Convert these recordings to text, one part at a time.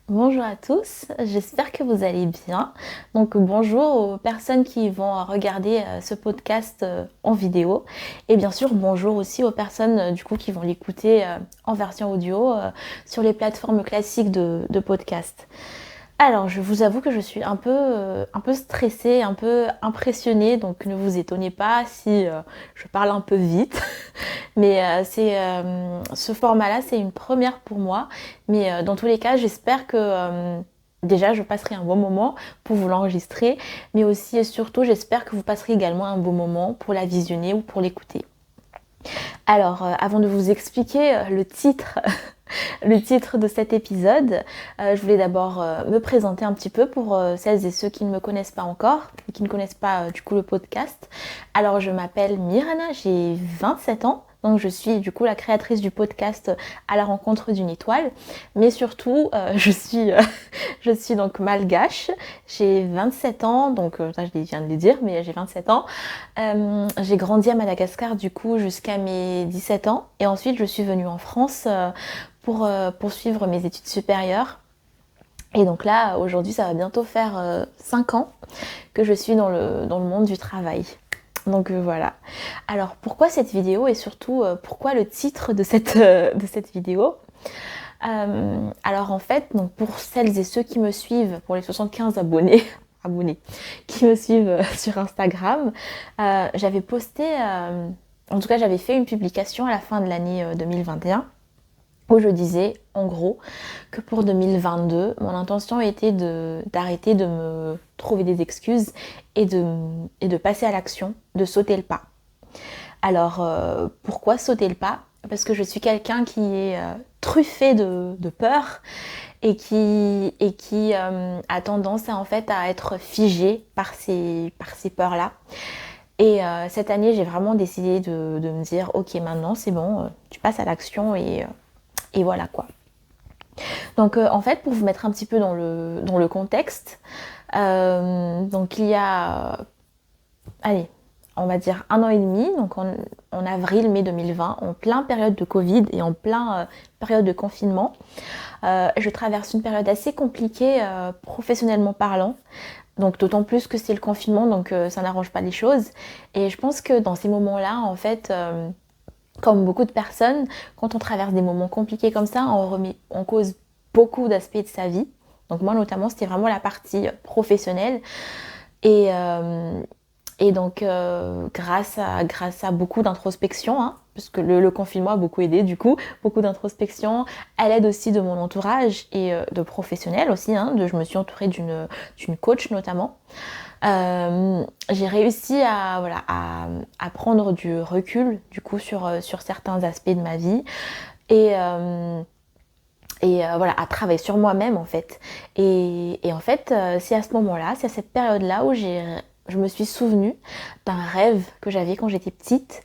Bonjour à tous, j'espère que vous allez bien. Donc bonjour aux personnes qui vont regarder ce podcast en vidéo et bien sûr bonjour aussi aux personnes du coup qui vont l'écouter en version audio sur les plateformes classiques de podcast. Alors je vous avoue que je suis un peu stressée, un peu impressionnée, donc ne vous étonnez pas si je parle un peu vite. Mais ce format-là, c'est une première pour moi. Mais dans tous les cas, j'espère que déjà je passerai un bon moment pour vous l'enregistrer. Mais aussi et surtout, j'espère que vous passerez également un bon moment pour la visionner ou pour l'écouter. Alors, avant de vous expliquer le titre, le titre de cet épisode, je voulais d'abord me présenter un petit peu pour celles et ceux qui ne me connaissent pas encore et qui ne connaissent pas du coup le podcast. Alors, je m'appelle Mirana, j'ai 27 ans. Donc je suis du coup la créatrice du podcast À la rencontre d'une étoile. Mais surtout, je suis donc malgache. J'ai 27 ans, donc ça je viens de le dire, mais j'ai 27 ans. J'ai grandi à Madagascar du coup jusqu'à mes 17 ans. Et ensuite je suis venue en France pour poursuivre mes études supérieures. Et donc là, aujourd'hui, ça va bientôt faire 5 ans que je suis dans le monde du travail. Donc voilà. Alors pourquoi cette vidéo et surtout pourquoi le titre de cette vidéo Alors en fait, donc pour celles et ceux qui me suivent, pour les 75 abonnés, abonnés qui me suivent sur Instagram, j'avais posté, en tout cas j'avais fait une publication à la fin de l'année 2021 où je disais en gros que pour 2022, mon intention était d'arrêter de me trouver des excuses et de passer à l'action, de sauter le pas. Alors pourquoi sauter le pas? Parce que je suis quelqu'un qui est truffé de peur et qui a tendance à, en fait à être figé par ces peurs-là. Et cette année, j'ai vraiment décidé de me dire ok, maintenant c'est bon, tu passes à l'action et voilà quoi. Donc en fait, pour vous mettre un petit peu dans le contexte, donc il y a, allez, on va dire 1 an et demi, donc en avril-mai 2020, en plein période de Covid et en plein période de confinement, je traverse une période assez compliquée professionnellement parlant. Donc d'autant plus que c'est le confinement, donc ça n'arrange pas les choses. Et je pense que dans ces moments-là, en fait, comme beaucoup de personnes, quand on traverse des moments compliqués comme ça, on remet en cause beaucoup d'aspects de sa vie. Donc moi notamment, c'était vraiment la partie professionnelle. Et, donc grâce à beaucoup d'introspection, hein, parce que le confinement a beaucoup aidé du coup, beaucoup d'introspection, à l'aide aussi de mon entourage et de professionnels aussi, hein, je me suis entourée d'une coach notamment. J'ai réussi à, voilà, à prendre du recul du coup sur certains aspects de ma vie et voilà, à travailler sur moi-même en fait. Et en fait, c'est à ce moment-là, c'est à cette période-là où je me suis souvenue d'un rêve que j'avais quand j'étais petite.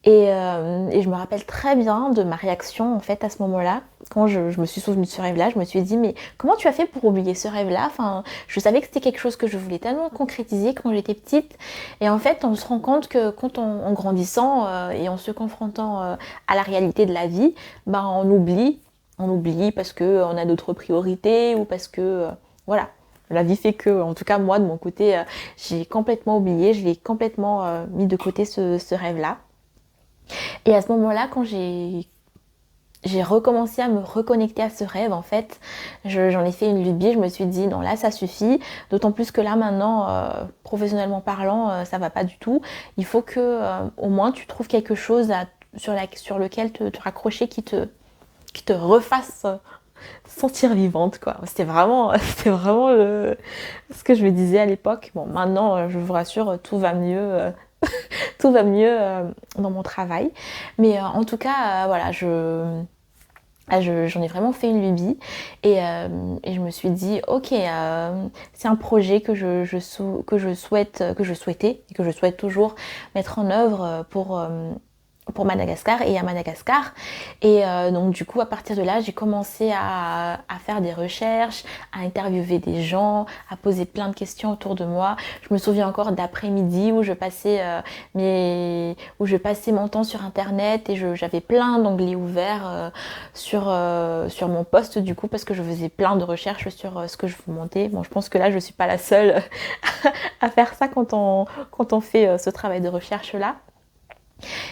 Et je me rappelle très bien de ma réaction en fait à ce moment-là. Quand je me suis souvenue de ce rêve-là, je me suis dit mais comment tu as fait pour oublier ce rêve-là? Enfin, je savais que c'était quelque chose que je voulais tellement concrétiser quand j'étais petite. Et en fait, on se rend compte que quand en grandissant et en se confrontant à la réalité de la vie, ben on oublie parce que on a d'autres priorités ou parce que voilà. La vie fait que, en tout cas moi de mon côté, j'ai complètement oublié, je l'ai complètement mis de côté ce rêve-là. Et à ce moment-là, quand j'ai recommencé à me reconnecter à ce rêve, en fait, j'en ai fait une lubie, je me suis dit non là ça suffit, d'autant plus que là maintenant, professionnellement parlant, ça va pas du tout. Il faut que au moins tu trouves quelque chose sur lequel te raccrocher qui te refasse sentir vivante quoi. C'était vraiment ce que je me disais à l'époque. Bon maintenant, je vous rassure, tout va mieux. Tout va mieux dans mon travail. Mais en tout cas, voilà, j'en ai vraiment fait une lubie et je me suis dit, ok, c'est un projet que je souhaitais et que je souhaite toujours mettre en œuvre pour Madagascar et à Madagascar. Et donc du coup à partir de là j'ai commencé à faire des recherches, à interviewer des gens, à poser plein de questions autour de moi. Je me souviens encore d'après-midi où je passais mon temps sur internet et j'avais plein d'onglets ouverts sur mon poste du coup parce que je faisais plein de recherches sur ce que je vous montais. Bon, je pense que là je suis pas la seule à faire ça quand on fait ce travail de recherche là.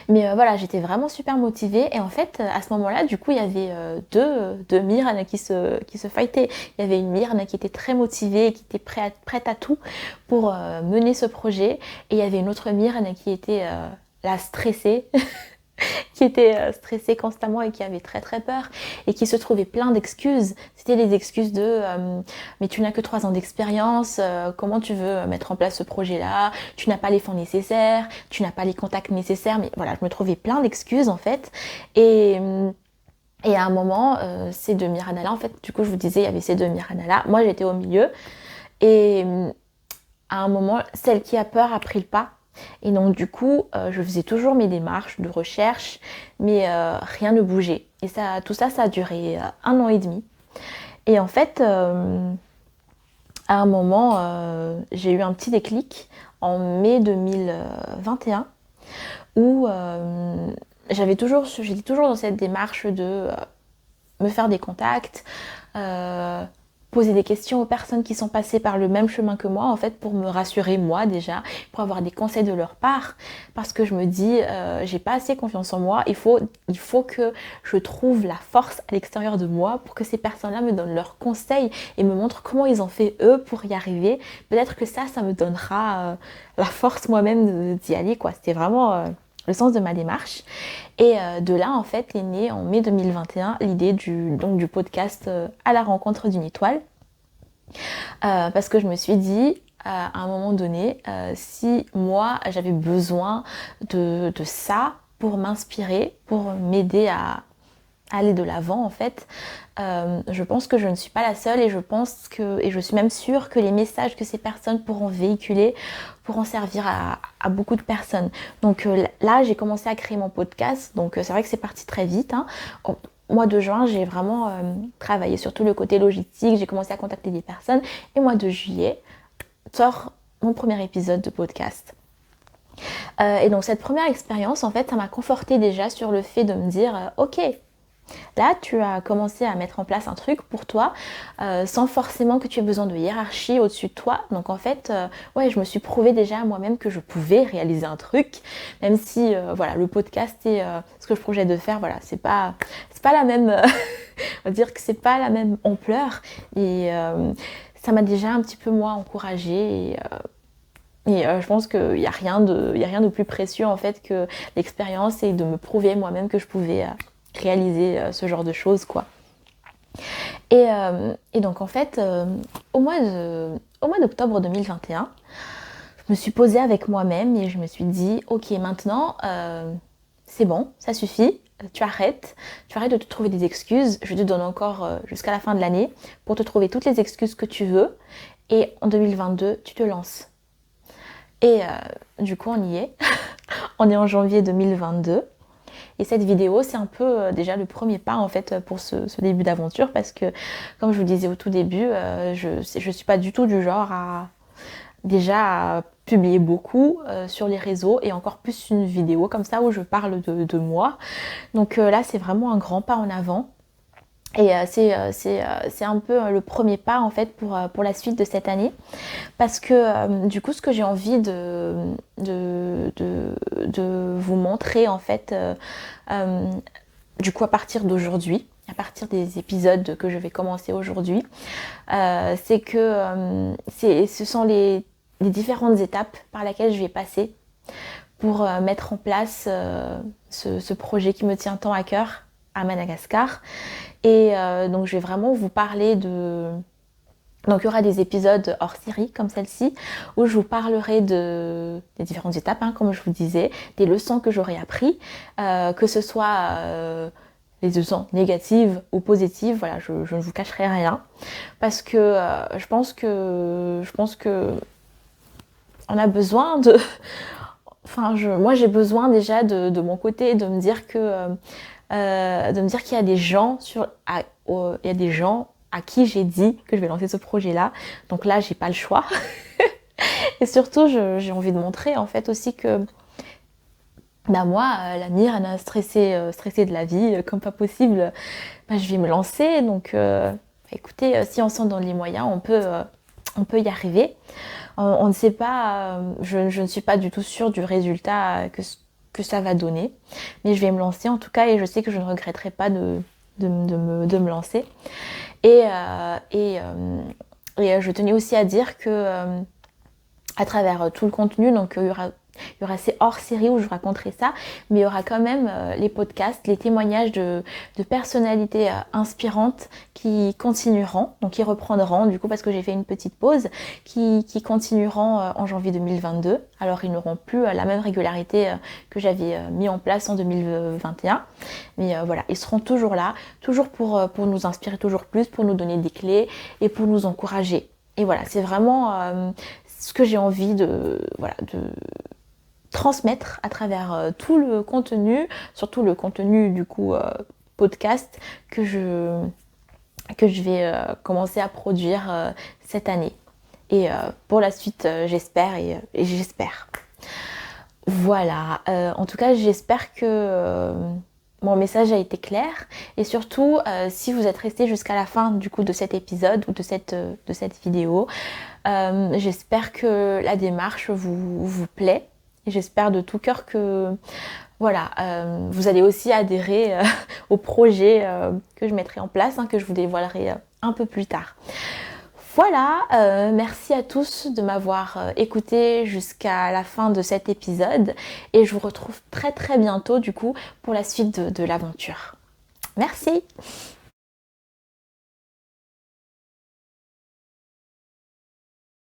Mais voilà, j'étais vraiment super motivée et en fait à ce moment-là, du coup, il y avait deux Myrnes qui se fightaient. Il y avait une Myrne qui était très motivée et qui était prête à tout pour mener ce projet et il y avait une autre Myrne qui était là stressée qui était stressée constamment et qui avait très très peur et qui se trouvait plein d'excuses. C'était les excuses de mais tu n'as que 3 ans d'expérience, comment tu veux mettre en place ce projet-là, tu n'as pas les fonds nécessaires, tu n'as pas les contacts nécessaires. Mais voilà, je me trouvais plein d'excuses en fait. Et à un moment, ces deux Mirana-là, en fait, du coup je vous disais, il y avait ces deux Mirana-là. Moi j'étais au milieu et à un moment, celle qui a peur a pris le pas. Et donc du coup, je faisais toujours mes démarches de recherche, mais rien ne bougeait. Et tout ça, ça a duré 1 an et demi. Et en fait, à un moment, j'ai eu un petit déclic en mai 2021 où j'étais toujours dans cette démarche de me faire des contacts, poser des questions aux personnes qui sont passées par le même chemin que moi, en fait, pour me rassurer moi déjà, pour avoir des conseils de leur part, parce que je me dis, j'ai pas assez confiance en moi, il faut que je trouve la force à l'extérieur de moi pour que ces personnes-là me donnent leurs conseils et me montrent comment ils ont fait eux pour y arriver. Peut-être que ça me donnera la force moi-même d'y aller, quoi. C'était vraiment le sens de ma démarche. Et de là, en fait, est née en mai 2021 l'idée du podcast à la rencontre d'une étoile. Parce que je me suis dit, à un moment donné, si moi, j'avais besoin de ça pour m'inspirer, pour m'aider à aller de l'avant en fait, je pense que je ne suis pas la seule et je suis même sûre que les messages que ces personnes pourront véhiculer pourront servir à beaucoup de personnes. Donc là j'ai commencé à créer mon podcast, donc c'est vrai que c'est parti très vite, hein. Au mois de juin j'ai vraiment travaillé sur tout le côté logistique, j'ai commencé à contacter des personnes et mois de juillet sort mon premier épisode de podcast. Et donc cette première expérience en fait ça m'a confortée déjà sur le fait de me dire ok, là, tu as commencé à mettre en place un truc pour toi sans forcément que tu aies besoin de hiérarchie au-dessus de toi. Donc en fait, je me suis prouvé déjà à moi-même que je pouvais réaliser un truc, même si voilà, le podcast et ce que je projette de faire, voilà, c'est pas la même, on va dire que c'est pas la même ampleur. Et ça m'a déjà un petit peu moi encouragée. Et je pense qu'il n'y a rien de plus précieux en fait que l'expérience et de me prouver moi-même que je pouvais réaliser ce genre de choses quoi. Et donc en fait au mois d'octobre 2021 je me suis posée avec moi-même et je me suis dit ok maintenant c'est bon, ça suffit, tu arrêtes de te trouver des excuses, je te donne encore jusqu'à la fin de l'année pour te trouver toutes les excuses que tu veux et en 2022 tu te lances. Et du coup on y est, on est en janvier 2022. Et cette vidéo, c'est un peu déjà le premier pas en fait pour ce début d'aventure parce que, comme je vous le disais au tout début, je suis pas du tout du genre à publier beaucoup sur les réseaux et encore plus une vidéo comme ça où je parle de moi. Donc là, c'est vraiment un grand pas en avant. Et c'est un peu le premier pas en fait pour la suite de cette année parce que du coup ce que j'ai envie de vous montrer en fait du coup à partir d'aujourd'hui, à partir des épisodes que je vais commencer aujourd'hui, c'est que ce sont les différentes étapes par lesquelles je vais passer pour mettre en place ce projet qui me tient tant à cœur à Madagascar. Et donc je vais vraiment vous parler donc il y aura des épisodes hors série comme celle-ci où je vous parlerai des différentes étapes, hein, comme je vous disais, des leçons que j'aurai appris, que ce soit les leçons négatives ou positives, voilà, je ne vous cacherai rien parce que je pense que on a besoin moi j'ai besoin déjà de mon côté de me dire qu'il y a des gens il y a des gens à qui j'ai dit que je vais lancer ce projet-là. Donc là, j'ai pas le choix. Et surtout, j'ai envie de montrer en fait aussi que moi, la Mire, stressée de la vie, comme pas possible, je vais me lancer. Donc écoutez, si on s'en donne les moyens, on peut y arriver. On ne sait pas, je ne suis pas du tout sûre du résultat que ça va donner. Mais je vais me lancer en tout cas et je sais que je ne regretterai pas de me lancer. Et je tenais aussi à dire que à travers tout le contenu, donc il y aura ces hors-séries où je raconterai ça, mais il y aura quand même les podcasts, les témoignages de personnalités inspirantes qui continueront, donc qui reprendront du coup parce que j'ai fait une petite pause, qui continueront en janvier 2022. Alors ils n'auront plus la même régularité que j'avais mis en place en 2021, mais voilà, ils seront toujours là, toujours pour nous inspirer toujours plus, pour nous donner des clés et pour nous encourager. Et voilà, c'est vraiment ce que j'ai envie de transmettre à travers tout le contenu, surtout le contenu du coup podcast que je vais commencer à produire cette année. Et pour la suite, j'espère et j'espère. Voilà, en tout cas, j'espère que mon message a été clair et surtout, si vous êtes resté jusqu'à la fin du coup de cet épisode ou de cette vidéo, j'espère que la démarche vous plaît et j'espère de tout cœur que voilà, vous allez aussi adhérer au projet que je mettrai en place, que je vous dévoilerai un peu plus tard. Voilà, merci à tous de m'avoir écouté jusqu'à la fin de cet épisode et je vous retrouve très très bientôt du coup pour la suite de l'aventure. Merci!